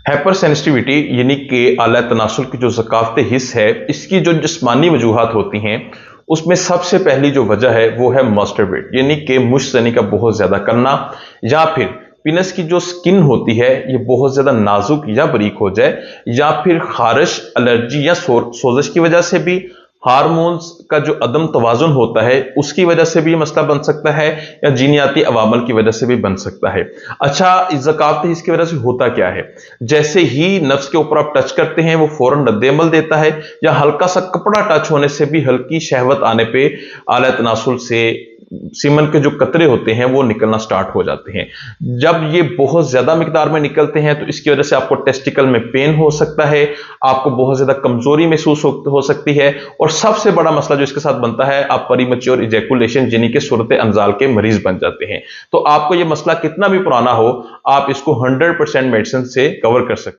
Hyper sensitivity यानी कि आला तनासुल की जो ज़कावत हिस्स है, इसकी जो जिस्मानी वजूहात होती हैं, उसमें सबसे पहली जो वजह है वो है मास्टरबेट यानी कि मुश्तनी का बहुत ज़्यादा करना, या फिर पीनस की जो स्किन होती है ये बहुत ज़्यादा नाजुक या बारीक हो जाए, या फिर खारिश, एलर्जी या सोजश की वजह से भी, हार्मोन्स का जो अदम तवाजुन होता है उसकी वजह से भी मसला बन सकता है, या जीनियाती अवामल की वजह से भी बन सकता है। अच्छा, इस ज़कावत इसकी वजह से होता क्या है? जैसे ही नफ्स के ऊपर आप टच करते हैं वो फौरन रद्द-ए-अमल देता है, या हल्का सा कपड़ा टच होने से भी हल्की शहवत आने पे आला तनासुल से सीमन के जो कतरे होते हैं वो निकलना स्टार्ट हो जाते हैं। जब ये बहुत ज्यादा मिकदार में निकलते हैं तो इसकी वजह से आपको टेस्टिकल में पेन हो सकता है, आपको बहुत ज्यादा कमजोरी महसूस हो सकती है, और सबसे बड़ा मसला जो इसके साथ बनता है, आप प्रीमैच्योर इजैकुलेशन यानी कि सूरत अंजाल के मरीज बन जाते हैं। तो आपको ये मसला कितना भी पुराना हो, आप इसको 100% मेडिसिन से कवर कर सकते हैं।